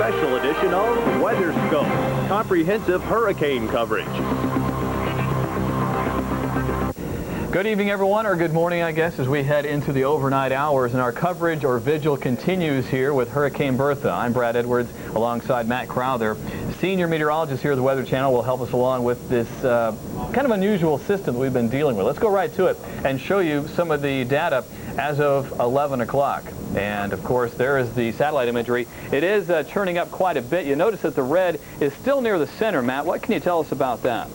special edition of Weather Scope, comprehensive hurricane coverage. Good evening, everyone, or good morning, I guess, as we head into the overnight hours, and our coverage or vigil continues here with Hurricane Bertha. I'm Brad Edwards alongside Matt Crowther. Senior meteorologist here at the Weather Channel will help us along with this kind of unusual system that we've been dealing with. Let's go right to it and show you some of the data as of 11 o'clock. And of course, there is the satellite imagery. It is churning up quite a bit. You notice that the red is still near the center. Matt, what can you tell us about that?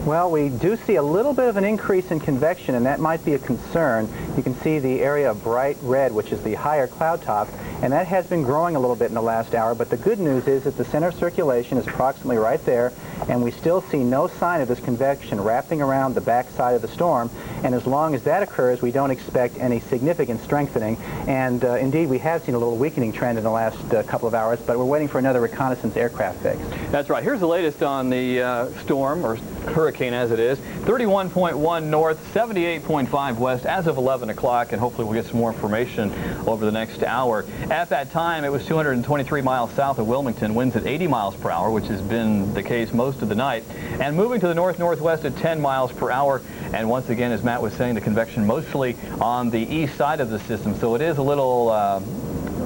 Well, we do see a little bit of an increase in convection, and that might be a concern. You can see the area of bright red, which is the higher cloud top, and that has been growing a little bit in the last hour. But the good news is that the center of circulation is approximately right there, and we still see no sign of this convection wrapping around the backside of the storm. And as long as that occurs, we don't expect any significant strengthening. And indeed, we have seen a little weakening trend in the last couple of hours, but we're waiting for another reconnaissance aircraft fix. That's right. Here's the latest on the storm, or hurricane as it is. 31.1 north, 78.5 west as of 11 o'clock, and hopefully we'll get some more information over the next hour. At that time, it was 223 miles south of Wilmington, winds at 80 miles per hour, which has been the case most of the night, and moving to the north-northwest at 10 miles per hour. And once again, as Matt was saying, the convection mostly on the east side of the system, so it is a little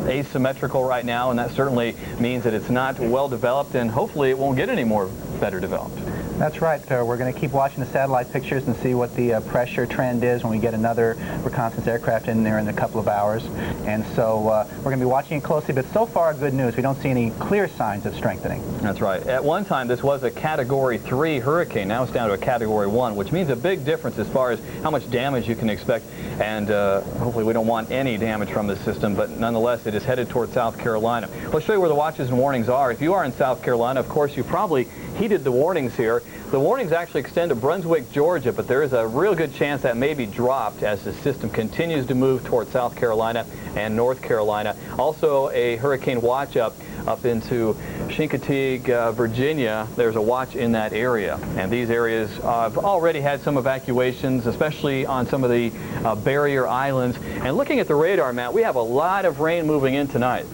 asymmetrical right now, and that certainly means that it's not well developed, and hopefully it won't get any more better developed. That's right. We're going to keep watching the satellite pictures and see what the pressure trend is when we get another reconnaissance aircraft in there in a couple of hours. And so we're going to be watching it closely, but so far good news. We don't see any clear signs of strengthening. That's right. At one time this was a Category 3 hurricane. Now it's down to a Category 1, which means a big difference as far as how much damage you can expect. And hopefully we don't want any damage from this system, but nonetheless it is headed toward South Carolina. Let's show you where the watches and warnings are. If you are in South Carolina, of course you probably heeded the warnings here. The warnings actually extend to Brunswick, Georgia, but there is a real good chance that may be dropped as the system continues to move toward South Carolina and North Carolina. Also a hurricane watch up into Chincoteague, Virginia. There's a watch in that area, and these areas have already had some evacuations, especially on some of the barrier islands. And looking at the radar, Matt, we have a lot of rain moving in tonight.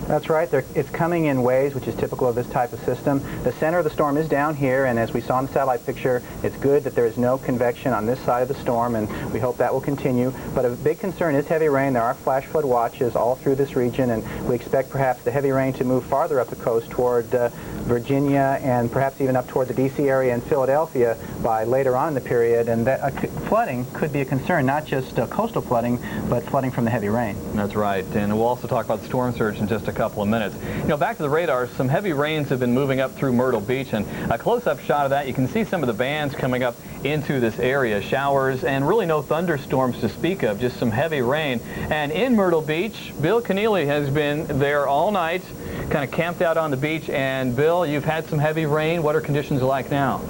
That's right. It's coming in waves, which is typical of this type of system. The center of the storm is down here, and as we saw in the satellite picture, it's good that there is no convection on this side of the storm, and we hope that will continue. But a big concern is heavy rain. There are flash flood watches all through this region, and we expect perhaps the heavy rain to move farther up the coast toward Virginia and perhaps even up toward the D.C. area and Philadelphia by later on in the period. And that flooding could be a concern, not just coastal flooding, but flooding from the heavy rain. That's right. And we'll also talk about the storm surge in just a couple of minutes. You know, back to the radar, some heavy rains have been moving up through Myrtle Beach, and a close-up shot of that, you can see some of the bands coming up into this area. Showers and really no thunderstorms to speak of, just some heavy rain. And in Myrtle Beach, Bill Keneally has been there all night, kind of camped out on the beach. And Bill, you've had some heavy rain. What are conditions like now?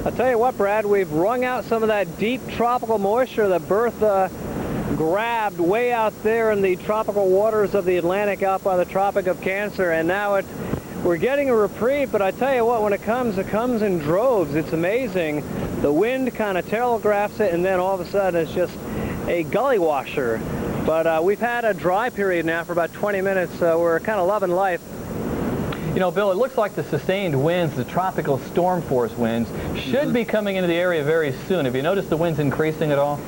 I'll tell you what, Brad, we've wrung out some of that deep tropical moisture that Bertha grabbed way out there in the tropical waters of the Atlantic out by the Tropic of Cancer, and now we're getting a reprieve. But I tell you what, when it comes in droves. It's amazing. The wind kind of telegraphs it, and then all of a sudden it's just a gully washer. But we've had a dry period now for about 20 minutes, so we're kind of loving life. You know, Bill, it looks like the sustained winds, the tropical storm force winds, should be coming into the area very soon. Have you noticed the winds increasing at all?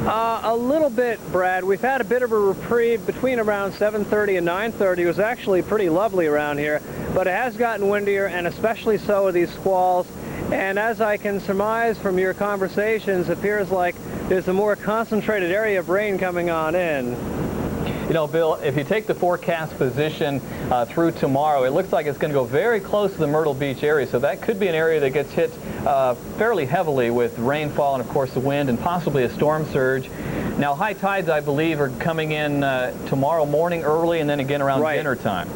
A little bit, Brad. We've had a bit of a reprieve between around 7:30 and 9:30. It was actually pretty lovely around here, but it has gotten windier, and especially so with these squalls. And as I can surmise from your conversations, it appears like there's a more concentrated area of rain coming on in. You know, Bill, if you take the forecast position through tomorrow, it looks like it's going to go very close to the Myrtle Beach area, so that could be an area that gets hit fairly heavily with rainfall and, of course, the wind and possibly a storm surge. Now, high tides, I believe, are coming in tomorrow morning early and then again around dinner time.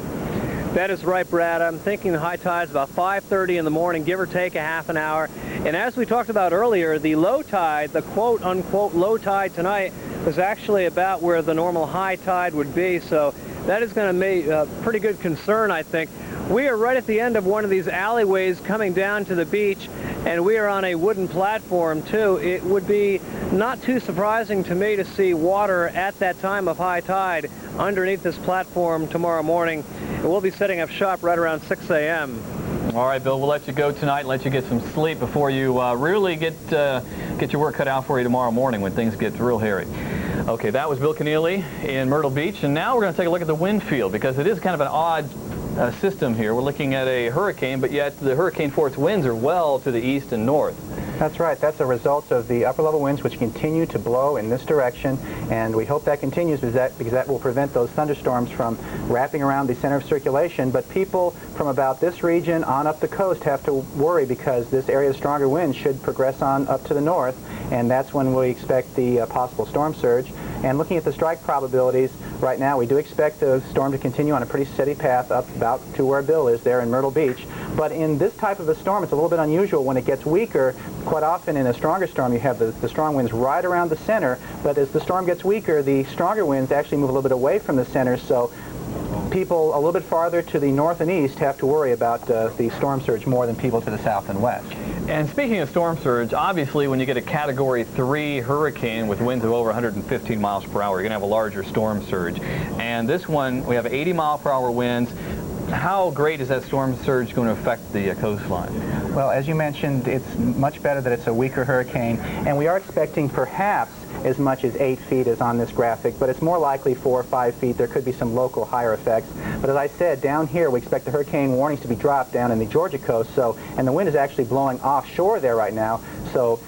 That is right, Brad. I'm thinking the high tide's about 5:30 in the morning, give or take a half an hour. And as we talked about earlier, the low tide, the quote-unquote low tide tonight, was actually about where the normal high tide would be. So that is going to make a pretty good concern, I think. We are right at the end of one of these alleyways coming down to the beach, and we are on a wooden platform too. It would be not too surprising to me to see water at that time of high tide underneath this platform tomorrow morning. And we'll be setting up shop right around 6 a.m. All right, Bill, we'll let you go tonight and let you get some sleep before you really get your work cut out for you tomorrow morning when things get real hairy. Okay, that was Bill Keneally in Myrtle Beach, and now we're going to take a look at the wind field because it is kind of an odd system here. We're looking at a hurricane, but yet the hurricane force winds are well to the east and north. That's right. That's a result of the upper level winds which continue to blow in this direction, and we hope that continues because that will prevent those thunderstorms from wrapping around the center of circulation. But people from about this region on up the coast have to worry because this area of stronger winds should progress on up to the north, and that's when we expect the possible storm surge. And looking at the strike probabilities right now, we do expect the storm to continue on a pretty steady path up about to where Bill is there in Myrtle Beach. But in this type of a storm, it's a little bit unusual. When it gets weaker, quite often in a stronger storm, you have the strong winds right around the center. But as the storm gets weaker, the stronger winds actually move a little bit away from the center. So people a little bit farther to the north and east have to worry about the storm surge more than people to the south and west. And speaking of storm surge, obviously when you get a Category 3 hurricane with winds of over 115 miles per hour, you're going to have a larger storm surge. And this one, we have 80 mile per hour winds. How great is that storm surge going to affect the coastline? Well, as you mentioned, it's much better that it's a weaker hurricane, and we are expecting perhaps as much as 8 feet as on this graphic, but it's more likely 4 or 5 feet. There could be some local higher effects. But as I said, down here we expect the hurricane warnings to be dropped down in the Georgia coast, and the wind is actually blowing offshore there right now, so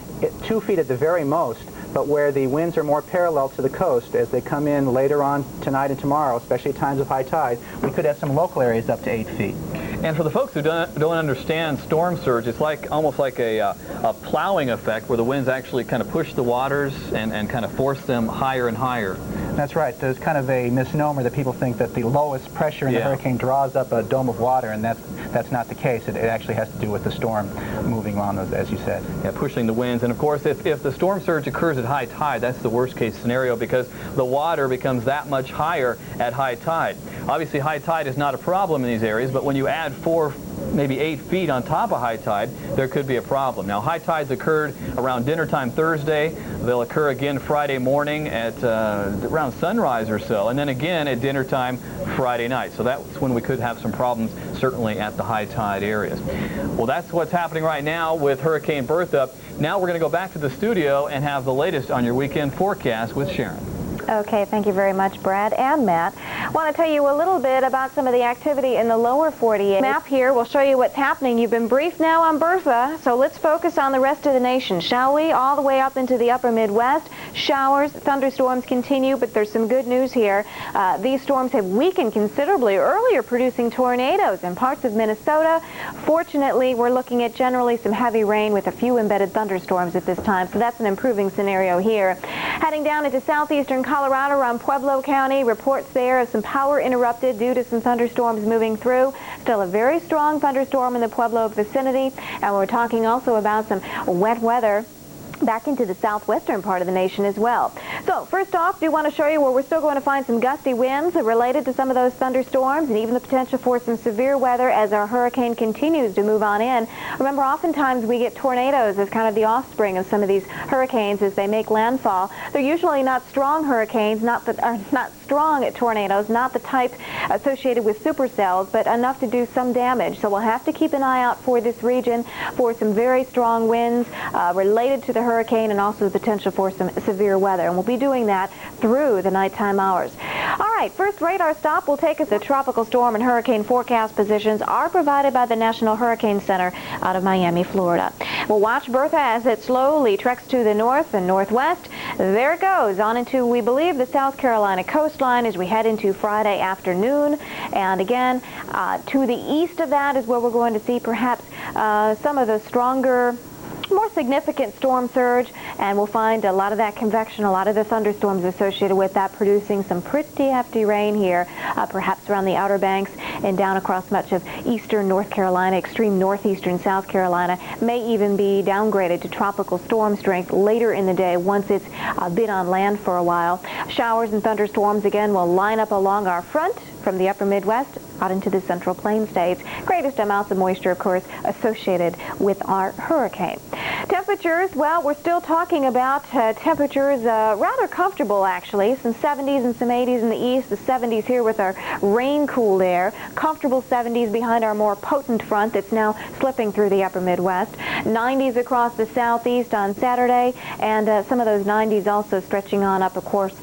2 feet at the very most. But where the winds are more parallel to the coast, as they come in later on tonight and tomorrow, especially at times of high tide, we could have some local areas up to 8 feet. And for the folks who don't understand storm surge, it's almost like a plowing effect where the winds actually kind of push the waters and kind of force them higher and higher. That's right. There's kind of a misnomer that people think that the lowest pressure in the hurricane draws up a dome of water, and that's not the case. It actually has to do with the storm moving on, as you said. Yeah, pushing the winds. And of course, if the storm surge occurs at high tide, that's the worst case scenario because the water becomes that much higher at high tide. Obviously, high tide is not a problem in these areas, but when you add 4, maybe 8 feet on top of high tide, there could be a problem. Now, high tides occurred around dinner time Thursday. They'll occur again Friday morning at around sunrise or so, and then again at dinner time Friday night. So that's when we could have some problems, certainly at the high tide areas. Well, that's what's happening right now with Hurricane Bertha. Now we're going to go back to the studio and have the latest on your weekend forecast with Sharon. Okay, thank you very much, Brad and Matt. I want to tell you a little bit about some of the activity in the lower 48. Map here will show you what's happening. You've been briefed now on Bertha, so let's focus on the rest of the nation, shall we? All the way up into the upper Midwest. Showers, thunderstorms continue, but there's some good news here. These storms have weakened considerably earlier, producing tornadoes in parts of Minnesota. Fortunately, we're looking at generally some heavy rain with a few embedded thunderstorms at this time, so that's an improving scenario here. Heading down into southeastern Colorado around Pueblo County, reports there of some power interrupted due to some thunderstorms moving through. Still a very strong thunderstorm in the Pueblo vicinity, and we're talking also about some wet weather back into the southwestern part of the nation as well. So first off, do want to show you where we're still going to find some gusty winds related to some of those thunderstorms and even the potential for some severe weather as our hurricane continues to move on in. Remember, oftentimes we get tornadoes as kind of the offspring of some of these hurricanes as they make landfall. They're usually not strong hurricanes, not strong tornadoes, not the type associated with supercells, but enough to do some damage. So we'll have to keep an eye out for this region for some very strong winds related to the hurricane and also the potential for some severe weather. And we'll be doing that through the nighttime hours. All right, first radar stop will take us to tropical storm and hurricane forecast positions are provided by the National Hurricane Center out of Miami, Florida. We'll watch Bertha as it slowly treks to the north and northwest. There it goes on into, we believe, the South Carolina coastline as we head into Friday afternoon. And again, to the east of that is where we're going to see perhaps some of the stronger, more significant storm surge, and we'll find a lot of that convection, a lot of the thunderstorms associated with that producing some pretty hefty rain here, perhaps around the Outer Banks and down across much of eastern North Carolina, extreme northeastern South Carolina, may even be downgraded to tropical storm strength later in the day once it's been on land for a while. Showers and thunderstorms again will line up along our front from the upper Midwest out into the central plain states. Greatest amounts of moisture, of course, associated with our hurricane. Temperatures, well, we're still talking about temperatures rather comfortable, actually. Some 70s and some 80s in the east, the 70s here with our rain-cooled air. Comfortable 70s behind our more potent front that's now slipping through the upper Midwest. 90s across the southeast on Saturday, and some of those 90s also stretching on up, of course,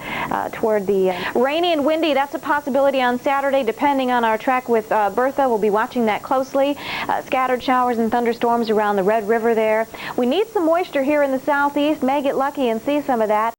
toward the rainy and windy. That's a possibility on Saturday, depending on our track with Bertha. We'll be watching that closely. Scattered showers and thunderstorms around the Red River there. We need some moisture here in the southeast. May get lucky and see some of that.